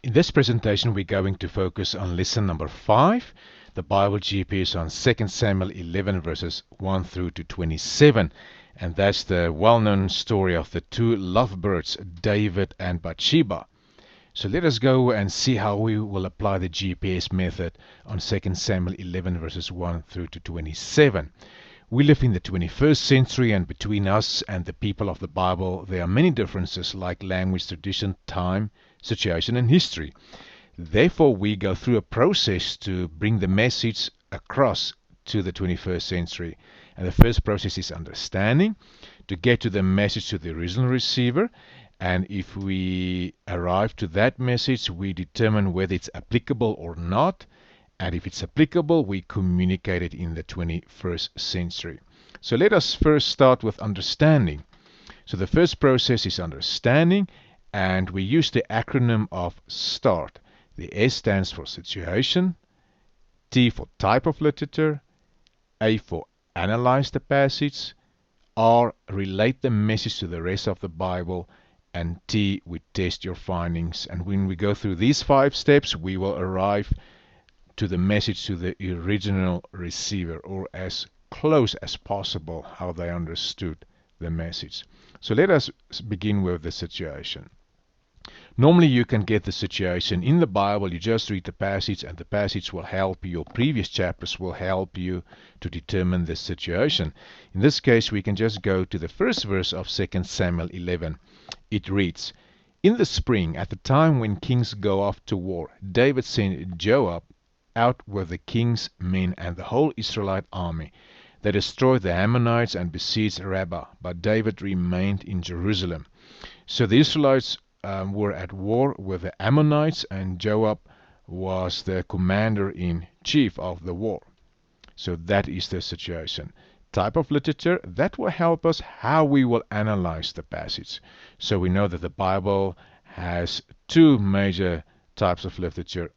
In this presentation, we're going to focus on lesson number 5. The Bible GPS on 2 Samuel 11 verses 1 through to 27. And that's the well-known story of the two lovebirds, David and Bathsheba. So let us go and see how we will apply the GPS method on 2 Samuel 11 verses 1 through to 27. We live in the 21st century, and between us and the people of the Bible, there are many differences like language, tradition, time, situation, and history. Therefore, we go through a process to bring the message across to the 21st century. And the first process is understanding, to get to the message to the original receiver. And if we arrive to that message, we determine whether it's applicable or not. And if it's applicable, we communicate it in the 21st century. So let us first start with understanding. So the first process is understanding, and we use the acronym of START. The S stands for situation, T for type of literature, A for analyze the passage, R relate the message to the rest of the Bible, and T we test your findings. And when we go through these 5 steps, we will arrive to the message to the original receiver, or as close as possible how they understood the message. So let us begin with the situation. Normally you can get the situation in the Bible. You just read the passage, and the passage will help you, or previous chapters will help you to determine the situation. In this case, we can just go to the first verse of 2 Samuel 11. It reads, "In the spring, at the time when kings go off to war, David sent Joab out with the king's men and the whole Israelite army. They destroyed the Ammonites and besieged Rabbah, but David remained in Jerusalem." So the Israelites were at war with the Ammonites, and Joab was the commander-in-chief of the war. So that is the situation. Type of literature, that will help us how we will analyze the passage. So we know that the Bible has 2 major types of literature,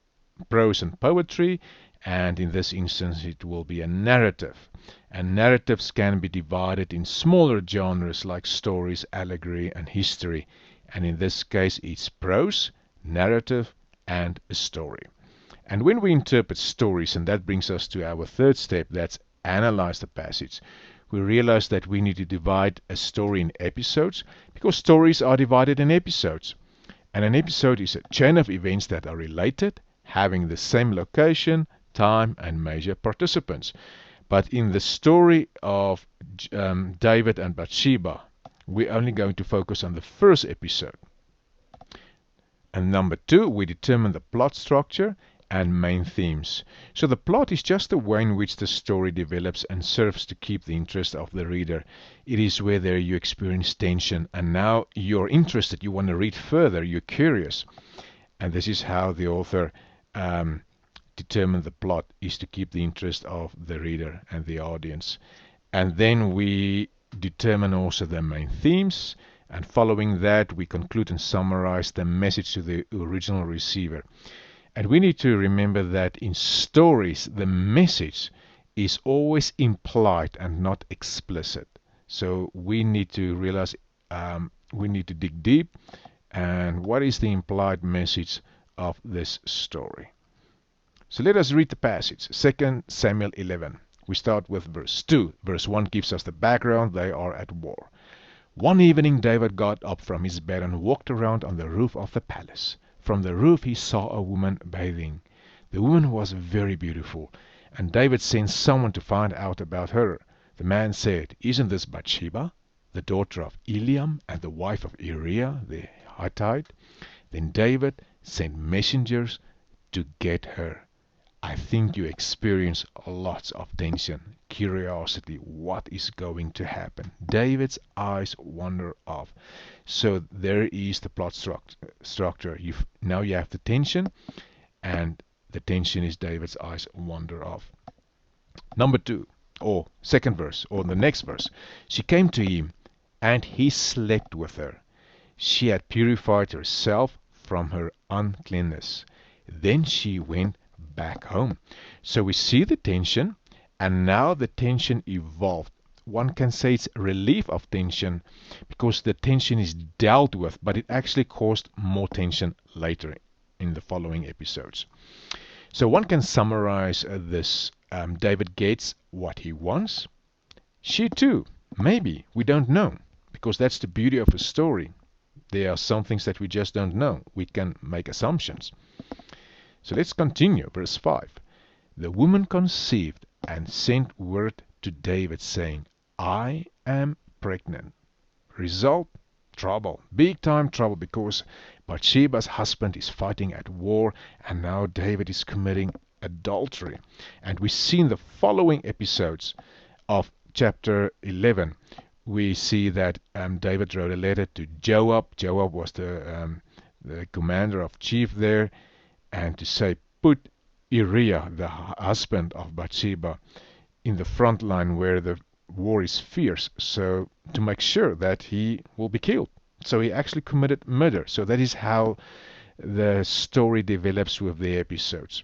prose and poetry, and in this instance it will be a narrative. And narratives can be divided in smaller genres like stories, allegory, and history. And in this case it's prose, narrative, and a story. And when we interpret stories, and that brings us to our third step, that's analyze the passage, we realize that we need to divide a story in episodes, because stories are divided in episodes. And an episode is a chain of events that are related, having the same location, time, and major participants. But in the story of David and Bathsheba, we're only going to focus on the first episode. And number 2, we determine the plot structure and main themes. So the plot is just the way in which the story develops and serves to keep the interest of the reader. It is whether you experience tension, and now you're interested, you want to read further, you're curious. And this is how the author determine the plot, is to keep the interest of the reader and the audience. And then we determine also the main themes, and following that we conclude and summarize the message to the original receiver. And we need to remember that in stories the message is always implied and not explicit. So we need to realize, we need to dig deep, and what is the implied message of this story. So let us read the passage, 2 Samuel 11. We start with verse 2. Verse 1 gives us the background. They are at war. "One evening David got up from his bed and walked around on the roof of the palace. From the roof he saw a woman bathing. The woman was very beautiful, and David sent someone to find out about her. The man said, 'Isn't this Bathsheba, the daughter of Eliam and the wife of Uriah the Hittite?' Then David sent messengers to get her." I think you experience lots of tension, curiosity, what is going to happen. David's eyes wander off. So there is the plot structure. Now you have the tension, and the tension is David's eyes wander off. Number 2, or second verse, or the next verse. "She came to him, and he slept with her. She had purified herself from her uncleanness. Then she went back home." So we see the tension, and now the tension evolved. One can say it's relief of tension, because the tension is dealt with, but it actually caused more tension later in the following episodes. So one can summarize this. David gets what he wants. She too, maybe, we don't know, because that's the beauty of a story. There are some things that we just don't know. We can make assumptions. So let's continue. Verse 5. The woman conceived and sent word to David saying, I am pregnant. Result, trouble. Big time trouble, because Bathsheba's husband is fighting at war, and now David is committing adultery. And we see in the following episodes of chapter 11, we see that David wrote a letter to Joab. Joab was the commander of chief there, and to say, put Uriah, the husband of Bathsheba, in the front line where the war is fierce, so to make sure that he will be killed. So he actually committed murder. So that is how the story develops with the episodes.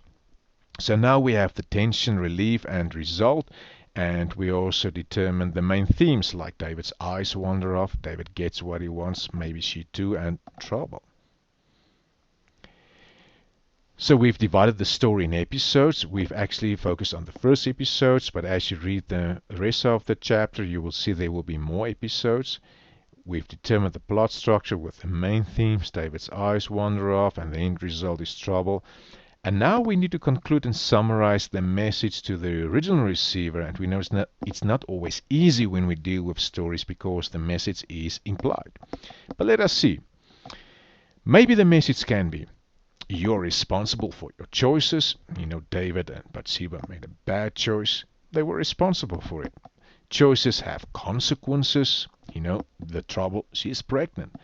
So now we have the tension, relief, and result, and we also determine the main themes, like David's eyes wander off, David gets what he wants, maybe she too, and trouble. So we've divided the story in episodes. We've actually focused on the first episodes, but as you read the rest of the chapter, you will see there will be more episodes. We've determined the plot structure with the main themes, David's eyes wander off, and the end result is trouble. And now we need to conclude and summarize the message to the original receiver, and we know it's not always easy when we deal with stories because the message is implied. But let us see. Maybe the message can be, you're responsible for your choices. You know, David and Bathsheba made a bad choice. They were responsible for it. Choices have consequences. You know, the trouble, she is pregnant.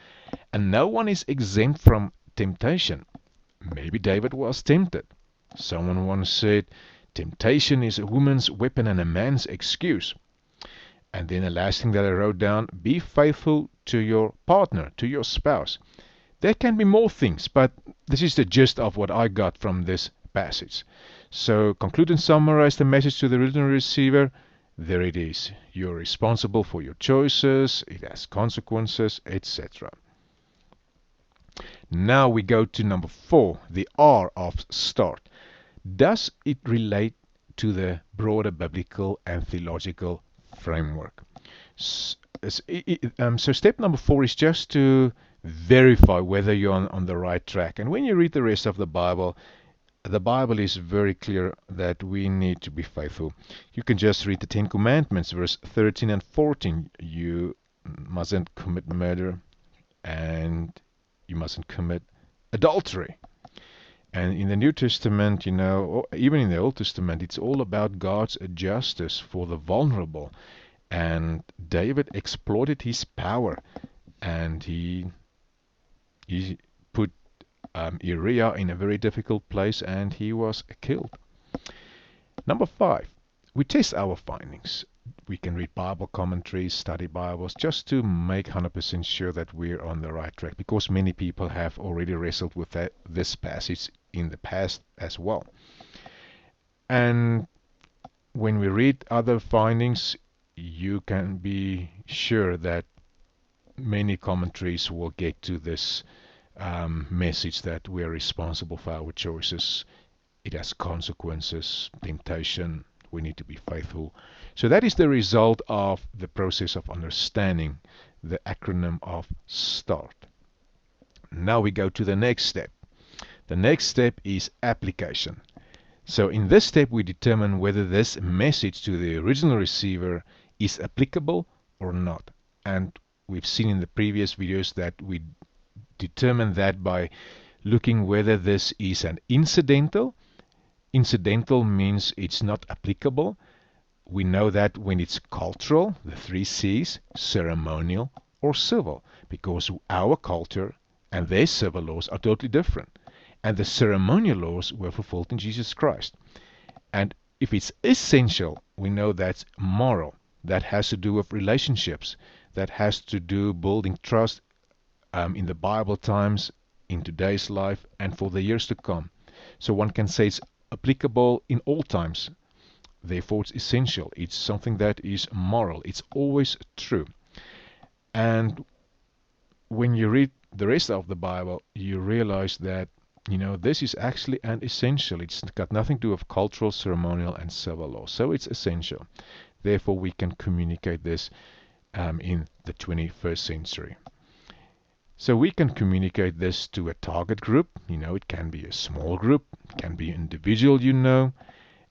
And no one is exempt from temptation. Maybe David was tempted. Someone once said, temptation is a woman's weapon and a man's excuse. And then the last thing that I wrote down, be faithful to your partner, to your spouse. There can be more things, but this is the gist of what I got from this passage. So conclude and summarize the message to the original receiver. There it is. You're responsible for your choices. It has consequences, etc. Now we go to number 4, the R of start. Does it relate to the broader biblical and theological framework? So step number 4 is just to verify whether you're on the right track. And when you read the rest of the Bible is very clear that we need to be faithful. You can just read the 10 Commandments, verse 13 and 14. You mustn't commit murder, and you mustn't commit adultery. And in the New Testament, you know, or even in the Old Testament, it's all about God's justice for the vulnerable. And David exploited his power, and he put Uriah in a very difficult place, and he was killed. Number 5, we test our findings. We can read Bible commentaries, study Bibles, just to make 100% sure that we're on the right track, because many people have already wrestled with this passage in the past as well. And when we read other findings, you can be sure that many commentaries will get to this message that we are responsible for our choices. It has consequences, temptation, we need to be faithful. So that is the result of the process of understanding, the acronym of START. Now we go to the next step. The next step is application. So in this step we determine whether this message to the original receiver is applicable or not. And we've seen in the previous videos that we determine that by looking whether this is an incidental. Incidental means it's not applicable. We know that when it's cultural, the 3 C's, ceremonial or civil, because our culture and their civil laws are totally different. And the ceremonial laws were fulfilled in Jesus Christ. And if it's essential, we know that's moral. That has to do with relationships. That has to do building trust in the Bible times, in today's life, and for the years to come. So one can say it's applicable in all times. Therefore, it's essential. It's something that is moral. It's always true. And when you read the rest of the Bible, you realize that This is actually an essential. It's got nothing to do with cultural, ceremonial, and civil law. So it's essential. Therefore, we can communicate this in the 21st century. So we can communicate this to a target group. It can be a small group, it can be an individual,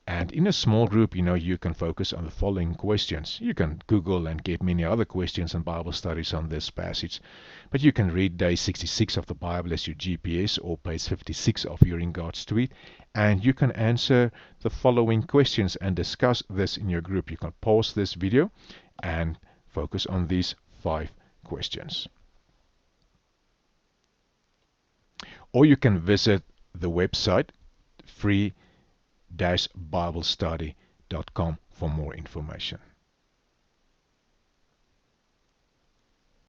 and in a small group, you can focus on the following questions. You can Google and get many other questions and Bible studies on this passage. But you can read day 66 of the Bible as your GPS or page 56 of your In God's Tweet. And you can answer the following questions and discuss this in your group. You can pause this video and focus on these 5 questions. Or you can visit the website free-biblestudy.com for more information.